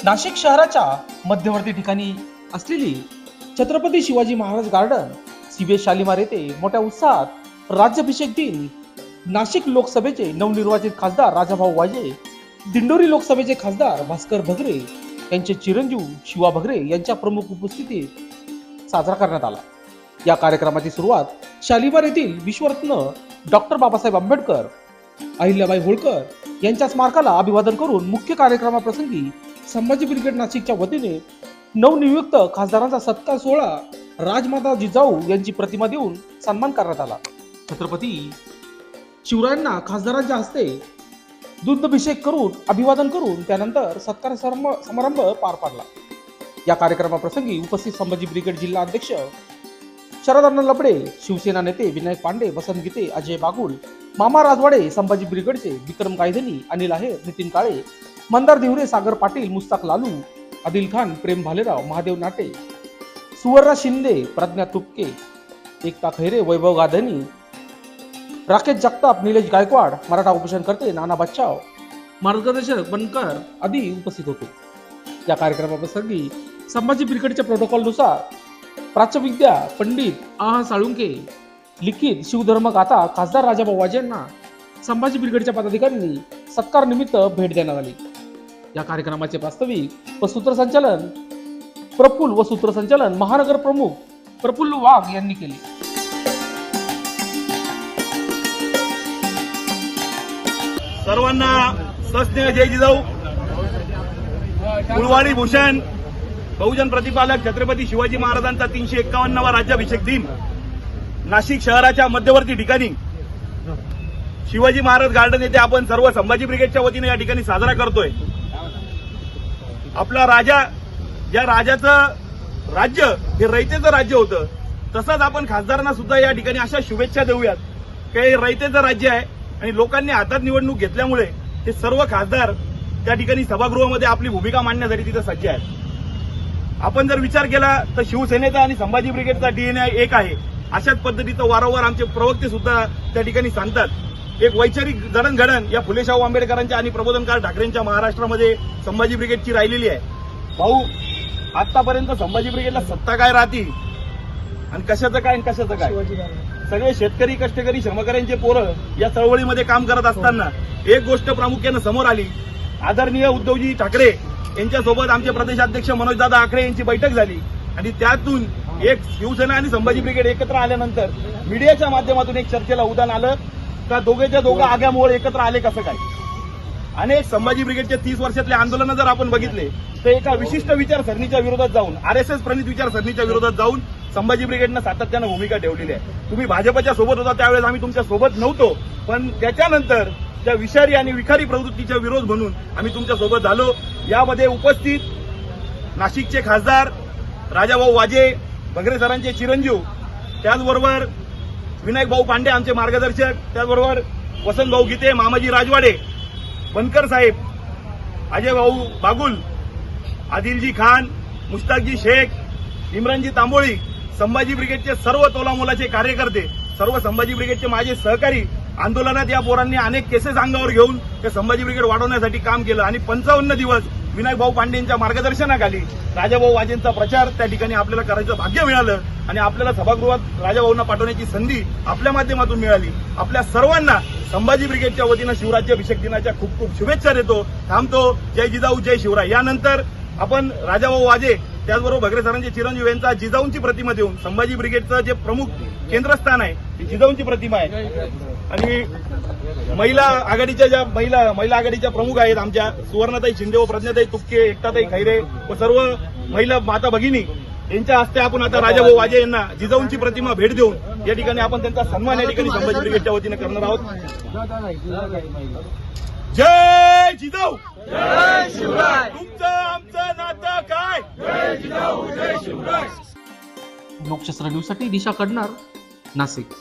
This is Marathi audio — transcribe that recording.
नाशिक शहराच्या मध्यवर्ती ठिकाणी असलेली छत्रपती शिवाजी महाराज गार्डन सीबीएस शालीमार येथे मोठ्या उत्साहात राज्याभिषेक दिन नाशिक लोकसभेचे नवनिर्वाचित खासदार राजाभाऊ वाजे, दिंडोरी लोकसभेचे खासदार भास्कर भगरे यांचे चिरंजीव शिवा भगरे यांच्या प्रमुख उपस्थितीत साजरा करण्यात आला। या कार्यक्रमाची सुरुवात शालीमार येथील विश्वरत्न डॉक्टर बाबासाहेब आंबेडकर, अहिल्याबाई होळकर यांच्या स्मारकाला अभिवादन करून मुख्य कार्यक्रमाप्रसंगी संभाजी ब्रिगेड नाशिकच्या वतीने नवनियुक्त खासदारांचा सत्कार सोहळा राजमाता जिजाऊ यांची प्रतिमा देऊन सन्मान करण्यात आला। छत्रपती शिवरायांना खासदारांच्या हस्ते दुग्धाभिषेक करून अभिवादन करून त्यानंतर सत्कार समारंभ पार पडला। या कार्यक्रमाप्रसंगी उपस्थित संभाजी ब्रिगेड जिल्हा अध्यक्ष शरद लबडे, शिवसेना नेते विनायक पांडे, वसंत गीते, अजय बागुल, मामा राजवाडे, संभाजी ब्रिगेडचे विक्रम गायधनी, अनिल आहेर, नितीन काळे, मंदार धिवरे, सागर पाटील, मुस्ताक लालू, आदिल खान, प्रेम भालेराव, महादेव नाटे, सुवर्णा शिंदे, प्रज्ञा तुपके, एकता खैरे, वैभव गाधनी, राकेश जगताप, निलेश गायकवाड, मराठा उपोषणकर्ते नाना बच्चाव, मार्गदर्शक बनकर आदी उपस्थित होते। या कार्यक्रमाप्रसंगी संभाजी ब्रिगेडच्या प्रोटोकॉलनुसार प्राच्यविद्या पंडित आहा साळुंके लिखित शिवधर्म गाथा खासदार राजाभाऊ वाजे यांना संभाजी ब्रिगेडच्या पदाधिकाऱ्यांनी सत्कार निमित्त भेट देण्यात आली। या कार्यक्रमाचे वास्तविक व सूत्रसंचालन महानगर प्रमुख प्रफुल्ल वाघ यांनी केले। सर्वांना सस्नेह जय जिजाऊ। कुळवाडी भूषण बहुजन प्रतिपालक छत्रपती शिवाजी महाराजांचा 351वा राज्याभिषेक दिन नाशिक शहराच्या मध्यवर्ती ठिकाणी शिवाजी महाराज गार्डन येथे आपण सर्व संभाजी ब्रिगेडच्या वतीने या ठिकाणी साजरा करतोय। आपला राजा, ज्या राजाचं राज्य हे रयतेचं राज्य होतं, तसंच आपण खासदारांना सुद्धा या ठिकाणी अशा शुभेच्छा देऊयात की हे रयतेचं राज्य आहे आणि लोकांनी हातात निवडणूक घेतल्यामुळे हे सर्व खासदार त्या ठिकाणी सभागृहामध्ये आपली भूमिका मांडण्यासाठी तिथे सज्ज आहेत। आपण जर विचार केला तर शिवसेनेचा आणि संभाजी ब्रिगेडचा डीएनए एक आहे। अशाच पद्धतीचं वारंवार आमचे प्रवक्ते सुद्धा त्या ठिकाणी सांगतात। एक वैचारिक जडणघडण या फुले शाहू आंबेडकरांच्या आणि प्रबोधनकार ठाकरेंच्या महाराष्ट्रामध्ये संभाजी ब्रिगेडची राहिलेली आहे। भाऊ, आतापर्यंत संभाजी ब्रिगेडला सत्ता काय राहती आणि कशाचं काय सगळे शेतकरी, कष्टकरी, श्रमकऱ्यांचे पोरं या चळवळीमध्ये काम करत असताना एक गोष्ट प्रामुख्याने समोर आली। आदरणीय उद्धवजी ठाकरे यांच्यासोबत आमचे प्रदेशाध्यक्ष मनोजदादा आखरे यांची बैठक झाली आणि त्यातून एक शिवसेना आणि संभाजी ब्रिगेड एकत्र आल्यानंतर मीडियाच्या माध्यमातून एक चर्चेला उदाहरण आलं का दोघेच्या दोघं आग्यामोळ एकत्र आले कसं काय। अनेक संभाजी ब्रिगेडचे 30 वर्षातले आंदोलन जर आपण बघितले तर एका विशिष्ट विचारसरणीच्या विरोधात जाऊन, आरएसएस प्रणित विचारसरणीच्या विरोधात जाऊन संभाजी ब्रिगेडनं सातत्यानं भूमिका ठेवलेली आहे। तुम्ही भाजपच्या सोबत होता त्यावेळेस आम्ही तुमच्या सोबत नव्हतो, पण त्याच्यानंतर त्या विषारी आणि विखारी प्रवृत्तीचा विरोध म्हणून आम्ही तुमच्या सोबत झालो। यामध्ये उपस्थित नाशिकचे खासदार राजाभाऊ वाजे, भगरे सरांचे चिरंजीव, त्याचबरोबर विनायक भाऊ पांडे आमचे मार्गदर्शक, त्याचबरोबर वसंत भाऊ गीते, मामाजी राजवाडे, बनकर साहेब, अजय भाऊ बागुल, आदिलजी खान, मुश्ताकजी शेख, इम्रानजी तांबोळी, संभाजी ब्रिगेडचे सर्व तोलामोलाचे कार्यकर्ते, सर्व संभाजी ब्रिगेडचे माझे सहकारी, आंदोलनात या पोरांनी अनेक केसेस अंगावर घेऊन ते संभाजी ब्रिगेड वाढवण्यासाठी काम केलं आणि 55 दिवस विनायक भाऊ पांडेंच्या मार्गदर्शनाखाली राजाभाऊ वाजेंचा प्रचार त्या ठिकाणी आपल्याला करायचं भाग्य मिळालं आणि आपल्याला सभागृहात राजाभाऊंना पाठवण्याची संधी आपल्या माध्यमातून मिळाली। आपल्या सर्वांना संभाजी ब्रिगेडच्या वतीनं शिवराज्याभिषेक दिनाच्या खूप खूप शुभेच्छा देतो। थांबतो। जय जिजाऊ, जय शिवराय। यानंतर आपण राजाभाऊ वाजे, त्याचबरोबर भगरे सरांचे चिरंजीव यांचा जिजाऊंची प्रतिमा देऊन संभाजी ब्रिगेडचं जे प्रमुख केंद्रस्थान आहे ती जिजाऊंची प्रतिमा आहे आणि महिला आघाडीच्या ज्या महिला आघाडीच्या प्रमुख आहेत आमच्या सुवर्णाताई शिंदे व प्रज्ञाताई तुपके, एकताताई खैरे व सर्व महिला माता भगिनी यांच्या हस्ते आपण आता राजाभाऊ वाजे यांना जिजाऊंची प्रतिमा भेट देऊन या ठिकाणी आपण त्यांचा सन्मान या ठिकाणी संभाजी ब्रिगेडच्या वतीने करणार आहोत। जय जिजाऊ, जय शिवराय। तुमचं आमचं नातं काय? जय जिजाऊ, जय शिवराय। लोकशास्त्र न्यूजसाठी दिशा कडणार, नाशिक।